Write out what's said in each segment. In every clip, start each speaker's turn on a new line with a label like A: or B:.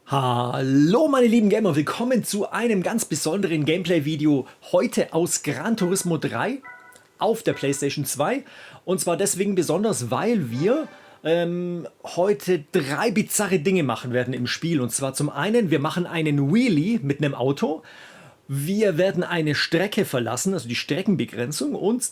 A: Hallo meine lieben Gamer, willkommen zu einem ganz besonderen Gameplay-Video heute aus Gran Turismo 3 auf der PlayStation 2. Und zwar deswegen besonders, weil wir heute 3 bizarre Dinge machen werden im Spiel. Und zwar zum einen, wir machen einen Wheelie mit einem Auto. Wir werden eine Strecke verlassen, also die Streckenbegrenzung. Und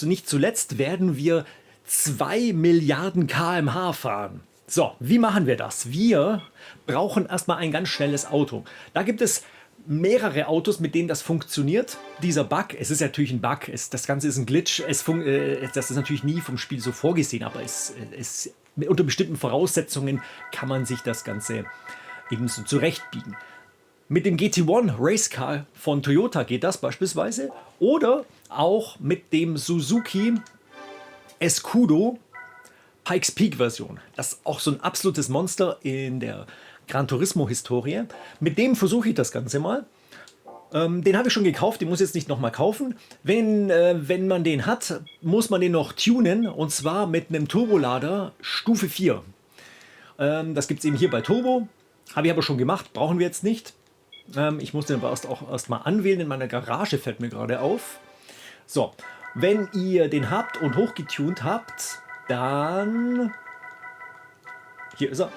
A: nicht zuletzt werden wir 2 Milliarden km/h fahren. So, wie machen wir das? Wir brauchen erstmal ein ganz schnelles Auto. Da gibt es mehrere Autos, mit denen das funktioniert. Dieser Bug, es ist natürlich ein Bug, das Ganze ist ein Glitch, das ist natürlich nie vom Spiel so vorgesehen, aber unter bestimmten Voraussetzungen kann man sich das Ganze eben so zurechtbiegen. Mit dem GT1 Race Car von Toyota geht das beispielsweise oder auch mit dem Suzuki Escudo Pikes Peak Version. Das ist auch so ein absolutes Monster in der Gran Turismo Historie. Mit dem versuche ich das Ganze mal. Den habe ich schon gekauft, den muss ich jetzt nicht nochmal kaufen. Wenn man den hat, muss man den noch tunen und zwar mit einem Turbolader Stufe 4. Das gibt es eben hier bei Turbo. Habe ich aber schon gemacht, brauchen wir jetzt nicht. Ich muss den aber erst mal anwählen, in meiner Garage fällt mir gerade auf. So, wenn ihr den habt und hochgetunt habt, dann, hier ist er,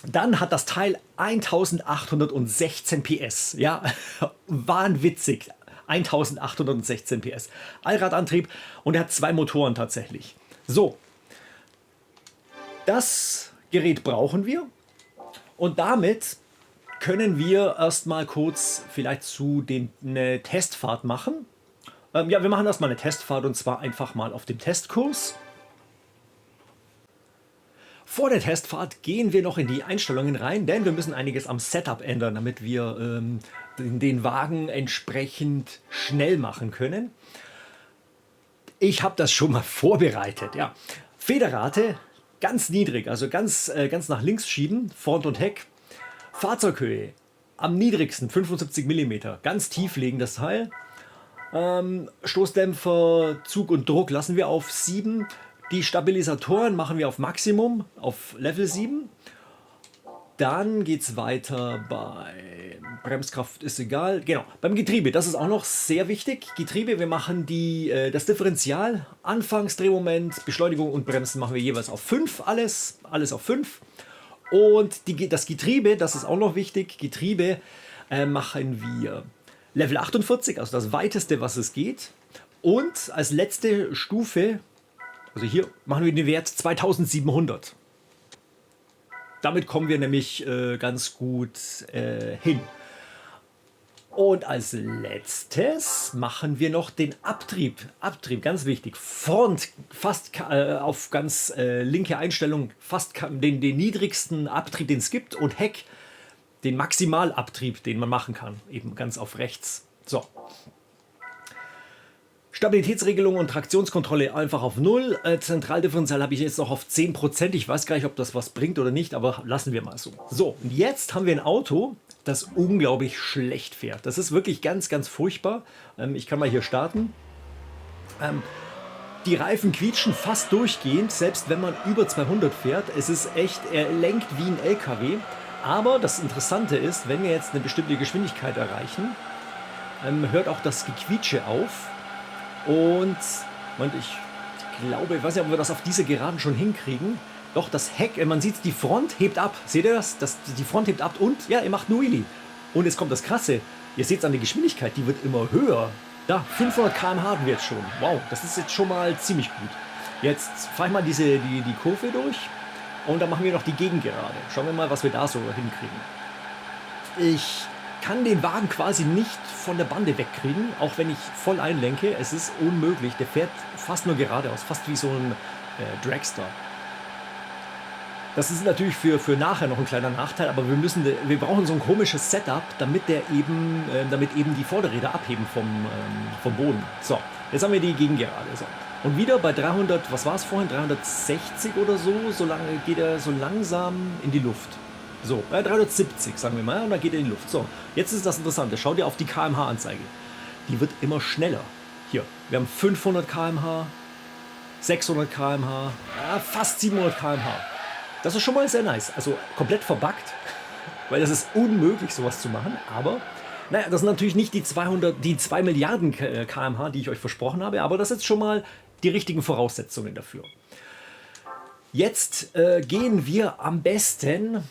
A: dann hat das Teil 1816 PS, ja, wahnwitzig, 1816 PS, Allradantrieb und er hat 2 Motoren tatsächlich. So, das Gerät brauchen wir und damit können wir erstmal kurz vielleicht eine Testfahrt machen. Ja, wir machen erstmal eine Testfahrt und zwar einfach mal auf dem Testkurs. Vor der Testfahrt gehen wir noch in die Einstellungen rein, denn wir müssen einiges am Setup ändern, damit wir den Wagen entsprechend schnell machen können. Ich habe das schon mal vorbereitet. Ja. Federrate ganz niedrig, also ganz nach links schieben, Front und Heck. Fahrzeughöhe am niedrigsten 75 mm, ganz tief legen das Teil. Stoßdämpfer, Zug und Druck lassen wir auf 7. Die Stabilisatoren machen wir auf Maximum, auf Level 7. Dann geht es weiter bei Bremskraft, ist egal. Genau, beim Getriebe, das ist auch noch sehr wichtig. Getriebe, wir machen das Differential, Anfangsdrehmoment, Beschleunigung und Bremsen machen wir jeweils auf 5. Alles auf 5. Und das Getriebe, das ist auch noch wichtig. Getriebe machen wir Level 48, also das weiteste, was es geht. Und als letzte Stufe, also hier machen wir den Wert 2700. Damit kommen wir nämlich ganz gut hin. Und als letztes machen wir noch den Abtrieb. Abtrieb, ganz wichtig. Front, fast auf ganz linke Einstellung, fast den niedrigsten Abtrieb, den es gibt. Und Heck, den Maximalabtrieb, den man machen kann. Eben ganz auf rechts. So. Stabilitätsregelung und Traktionskontrolle einfach auf 0. Zentraldifferenzial habe ich jetzt noch auf 10%. Ich weiß gar nicht, ob das was bringt oder nicht, aber lassen wir mal so. So, und jetzt haben wir ein Auto, das unglaublich schlecht fährt. Das ist wirklich ganz, ganz furchtbar. Ich kann mal hier starten. Die Reifen quietschen fast durchgehend, selbst wenn man über 200 fährt. Es ist echt, er lenkt wie ein LKW. Aber das Interessante ist, wenn wir jetzt eine bestimmte Geschwindigkeit erreichen, hört auch das Gequietsche auf. Und ich glaube, ich weiß nicht, ob wir das auf diese Geraden schon hinkriegen. Doch, das Heck, man sieht, die Front hebt ab. Seht ihr das? Die Front hebt ab und ja, ihr macht einen Wheelie. Und jetzt kommt das Krasse. Ihr seht es an der Geschwindigkeit, die wird immer höher. Da, 500 km/h haben wir jetzt schon. Wow, das ist jetzt schon mal ziemlich gut. Jetzt fahre ich mal die Kurve durch und dann machen wir noch die Gegengerade. Schauen wir mal, was wir da so hinkriegen. Ich kann den Wagen quasi nicht von der Bande wegkriegen, auch wenn ich voll einlenke. Es ist unmöglich. Der fährt fast nur geradeaus, fast wie so ein Dragster. Das ist natürlich für nachher noch ein kleiner Nachteil, aber wir brauchen so ein komisches Setup, damit eben die Vorderräder abheben vom Boden. So, jetzt haben wir die Gegengerade. So. Und wieder bei 300, was war es vorhin, 360 oder so, geht er so langsam in die Luft. So, bei 370 sagen wir mal, und dann geht er in die Luft. So, jetzt ist das Interessante, schau dir auf die kmh-Anzeige. Die wird immer schneller. Hier, wir haben 500 km/h, 600 km/h, ja, fast 700 km/h. Das ist schon mal sehr nice. Also komplett verbuggt, weil das ist unmöglich, sowas zu machen. Aber naja, das sind natürlich nicht die 2 Milliarden km/h, die ich euch versprochen habe, aber das ist schon mal die richtigen Voraussetzungen dafür. Jetzt gehen wir am besten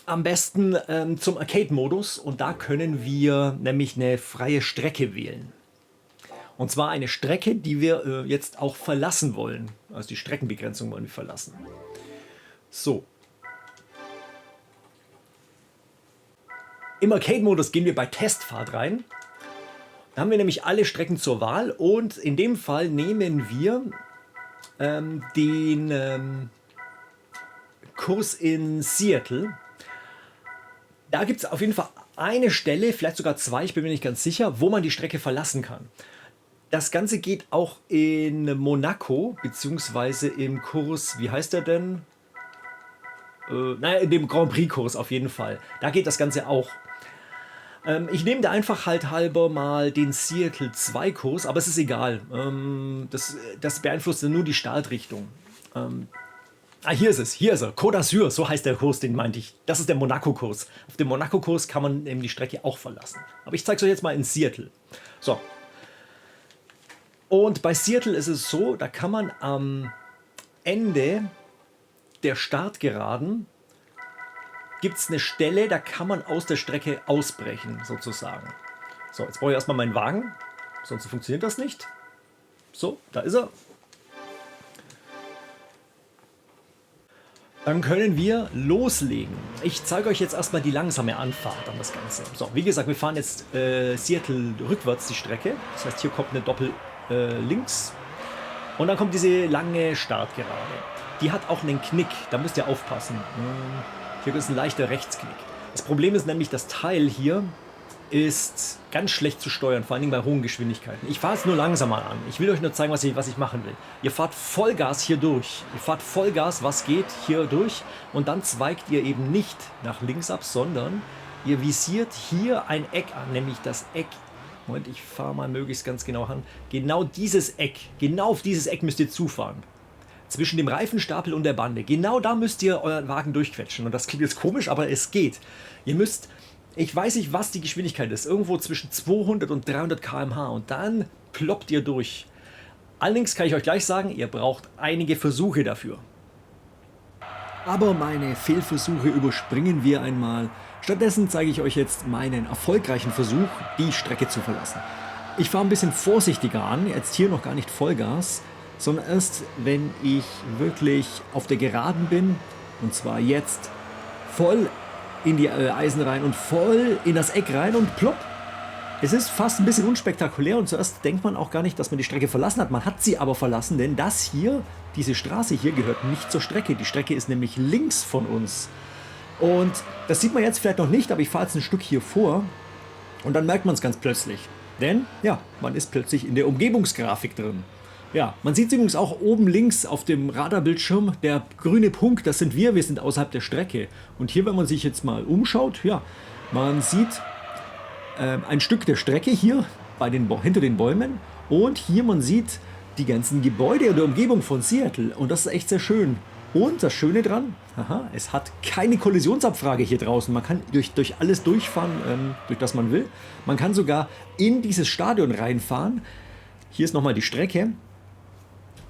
A: zum Arcade-Modus und da können wir nämlich eine freie Strecke wählen. Und zwar eine Strecke, die wir jetzt auch verlassen wollen. Also die Streckenbegrenzung wollen wir verlassen. So. Im Arcade-Modus gehen wir bei Testfahrt rein. Da haben wir nämlich alle Strecken zur Wahl und in dem Fall nehmen wir den Kurs in Seattle. Da gibt es auf jeden Fall eine Stelle, vielleicht sogar zwei, ich bin mir nicht ganz sicher, wo man die Strecke verlassen kann. Das Ganze geht auch in Monaco, beziehungsweise im Kurs, wie heißt der denn? Naja, in dem Grand Prix-Kurs auf jeden Fall. Da geht das Ganze auch. Ich nehme da einfach halt halber mal den Seattle 2 Kurs, aber es ist egal. Das beeinflusst nur die Startrichtung. Hier ist er. Côte d'Azur, so heißt der Kurs, den meinte ich. Das ist der Monaco-Kurs. Auf dem Monaco-Kurs kann man eben die Strecke auch verlassen. Aber ich zeige es euch jetzt mal in Seattle. So. Und bei Seattle ist es so, da kann man am Ende der Startgeraden gibt es eine Stelle, da kann man aus der Strecke ausbrechen, sozusagen. So, jetzt brauche ich erstmal meinen Wagen, sonst funktioniert das nicht. So, da ist er. Dann können wir loslegen. Ich zeige euch jetzt erstmal die langsame Anfahrt an das Ganze. So, wie gesagt, wir fahren jetzt Seattle rückwärts die Strecke. Das heißt, hier kommt eine Doppel links und dann kommt diese lange Startgerade. Die hat auch einen Knick, da müsst ihr aufpassen. Hier ist ein leichter Rechtsknick. Das Problem ist nämlich, das Teil hier ist ganz schlecht zu steuern, vor allen Dingen bei hohen Geschwindigkeiten. Ich fahre es nur langsam mal an. Ich will euch nur zeigen, was ich machen will. Ihr fahrt Vollgas hier durch. Ihr fahrt Vollgas, was geht, hier durch. Und dann zweigt ihr eben nicht nach links ab, sondern ihr visiert hier ein Eck an, nämlich das Eck. Moment, ich fahre mal möglichst ganz genau an. Genau dieses Eck, genau auf dieses Eck müsst ihr zufahren. Zwischen dem Reifenstapel und der Bande. Genau da müsst ihr euren Wagen durchquetschen. Und das klingt jetzt komisch, aber es geht. Ihr müsst, ich weiß nicht, was die Geschwindigkeit ist, irgendwo zwischen 200 und 300 km/h. Und dann ploppt ihr durch. Allerdings kann ich euch gleich sagen, ihr braucht einige Versuche dafür. Aber meine Fehlversuche überspringen wir einmal. Stattdessen zeige ich euch jetzt meinen erfolgreichen Versuch, die Strecke zu verlassen. Ich fahre ein bisschen vorsichtiger an, jetzt hier noch gar nicht Vollgas, sondern erst, wenn ich wirklich auf der Geraden bin, und zwar jetzt voll in die Eisen rein und voll in das Eck rein und plopp. Es ist fast ein bisschen unspektakulär und zuerst denkt man auch gar nicht, dass man die Strecke verlassen hat. Man hat sie aber verlassen, denn das hier, diese Straße hier gehört nicht zur Strecke. Die Strecke ist nämlich links von uns. Und das sieht man jetzt vielleicht noch nicht, aber ich fahre jetzt ein Stück hier vor und dann merkt man es ganz plötzlich. Denn, ja, man ist plötzlich in der Umgebungsgrafik drin. Ja, man sieht es übrigens auch oben links auf dem Radarbildschirm, der grüne Punkt, das sind wir sind außerhalb der Strecke. Und hier, wenn man sich jetzt mal umschaut, ja, man sieht ein Stück der Strecke hier hinter den Bäumen und hier man sieht die ganzen Gebäude in der Umgebung von Seattle und das ist echt sehr schön. Und das Schöne dran, es hat keine Kollisionsabfrage hier draußen. Man kann durch alles durchfahren, durch das man will. Man kann sogar in dieses Stadion reinfahren. Hier ist nochmal die Strecke.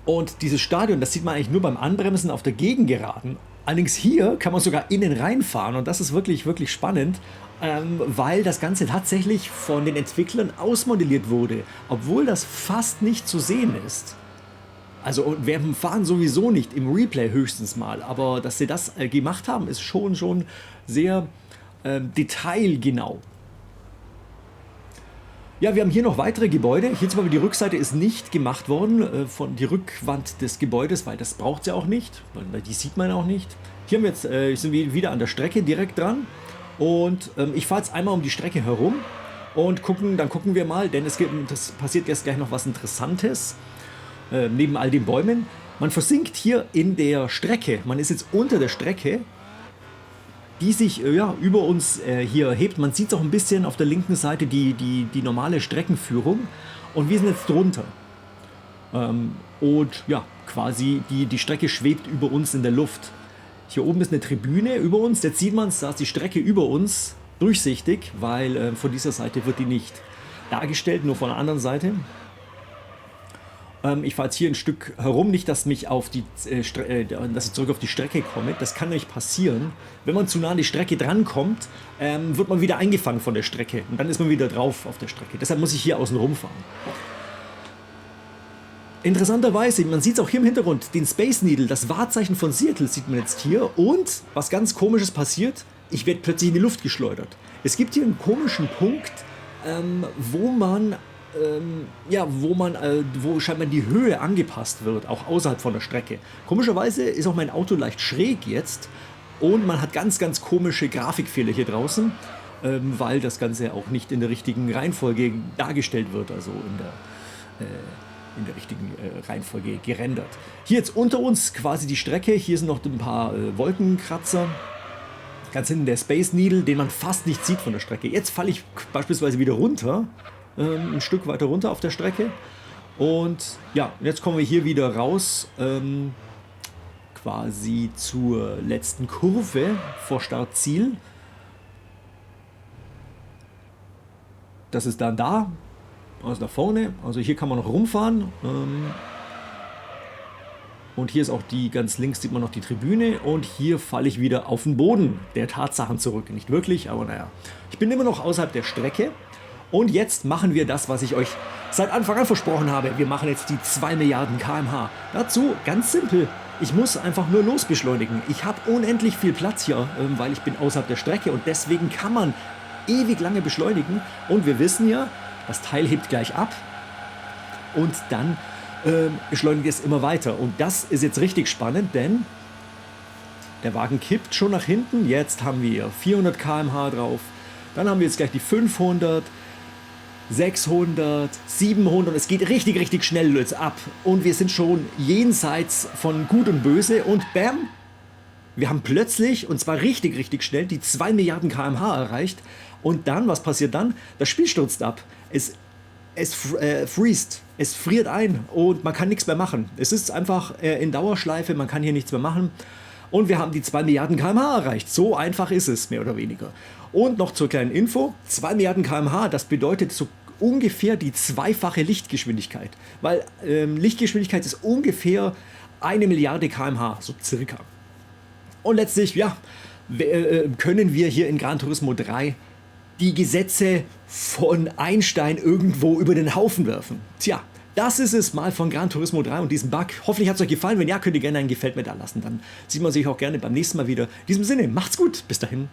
A: Und dieses Stadion, das sieht man eigentlich nur beim Anbremsen auf der Gegengeraden. Allerdings hier kann man sogar innen reinfahren und das ist wirklich, wirklich spannend, weil das Ganze tatsächlich von den Entwicklern ausmodelliert wurde, obwohl das fast nicht zu sehen ist. Also wir fahren sowieso nicht, im Replay höchstens mal, aber dass sie das gemacht haben, ist schon sehr detailgenau. Ja, wir haben hier noch weitere Gebäude. Hier zum Beispiel die Rückseite ist nicht gemacht worden, von die Rückwand des Gebäudes, weil das braucht sie auch nicht, weil die sieht man auch nicht. Hier haben wir jetzt, sind wir wieder an der Strecke direkt dran und ich fahre jetzt einmal um die Strecke herum und dann gucken wir mal, denn das passiert jetzt gleich noch was Interessantes. Neben all den Bäumen. Man versinkt hier in der Strecke. Man ist jetzt unter der Strecke, die sich über uns hier hebt. Man sieht es auch ein bisschen auf der linken Seite die normale Streckenführung. Und wir sind jetzt drunter. Und ja, quasi die Strecke schwebt über uns in der Luft. Hier oben ist eine Tribüne über uns, jetzt sieht man es, da ist die Strecke über uns durchsichtig, weil von dieser Seite wird die nicht dargestellt, nur von der anderen Seite. Ich fahre jetzt hier ein Stück herum, nicht, dass ich zurück auf die Strecke komme. Das kann nämlich passieren. Wenn man zu nah an die Strecke drankommt, wird man wieder eingefangen von der Strecke. Und dann ist man wieder drauf auf der Strecke. Deshalb muss ich hier außen rumfahren. Interessanterweise, man sieht es auch hier im Hintergrund, den Space Needle, das Wahrzeichen von Seattle sieht man jetzt hier. Und was ganz Komisches passiert, ich werde plötzlich in die Luft geschleudert. Es gibt hier einen komischen Punkt, wo scheinbar die Höhe angepasst wird, auch außerhalb von der Strecke. Komischerweise ist auch mein Auto leicht schräg jetzt und man hat ganz, ganz komische Grafikfehler hier draußen, weil das Ganze auch nicht in der richtigen Reihenfolge dargestellt wird, also in der richtigen Reihenfolge gerendert. Hier jetzt unter uns quasi die Strecke, hier sind noch ein paar Wolkenkratzer. Ganz hinten der Space Needle, den man fast nicht sieht von der Strecke. Jetzt falle ich beispielsweise wieder runter, ein Stück weiter runter auf der Strecke. Und ja, jetzt kommen wir hier wieder raus, quasi zur letzten Kurve vor Startziel. Das ist dann da, also da vorne. Also hier kann man noch rumfahren. Und hier ist auch ganz links sieht man noch die Tribüne und hier falle ich wieder auf den Boden der Tatsachen zurück. Nicht wirklich, aber naja. Ich bin immer noch außerhalb der Strecke und jetzt machen wir das, was ich euch seit Anfang an versprochen habe. Wir machen jetzt die 2 Milliarden km/h. Dazu ganz simpel, ich muss einfach nur losbeschleunigen. Ich habe unendlich viel Platz hier, weil ich bin außerhalb der Strecke und deswegen kann man ewig lange beschleunigen. Und wir wissen ja, das Teil hebt gleich ab und dann beschleunigt es immer weiter. Und das ist jetzt richtig spannend, denn der Wagen kippt schon nach hinten. Jetzt haben wir 400 km/h drauf. Dann haben wir jetzt gleich die 500, 600, 700. Es geht richtig, richtig schnell jetzt ab. Und wir sind schon jenseits von Gut und Böse. Und bam, wir haben plötzlich, und zwar richtig, richtig schnell, die 2 Milliarden km/h erreicht. Und dann, was passiert dann? Das Spiel stürzt ab. Es friert ein und man kann nichts mehr machen. Es ist einfach in Dauerschleife, man kann hier nichts mehr machen. Und wir haben die 2 Milliarden km/h erreicht. So einfach ist es, mehr oder weniger. Und noch zur kleinen Info, 2 Milliarden km/h, das bedeutet so ungefähr die zweifache Lichtgeschwindigkeit. Weil Lichtgeschwindigkeit ist ungefähr 1 Milliarde km/h, so circa. Und letztlich, ja, können wir hier in Gran Turismo 3 die Gesetze von Einstein irgendwo über den Haufen werfen. Tja, das ist es mal von Gran Turismo 3 und diesem Bug. Hoffentlich hat es euch gefallen. Wenn ja, könnt ihr gerne ein Gefällt mir da lassen. Dann sieht man sich auch gerne beim nächsten Mal wieder. In diesem Sinne, macht's gut. Bis dahin.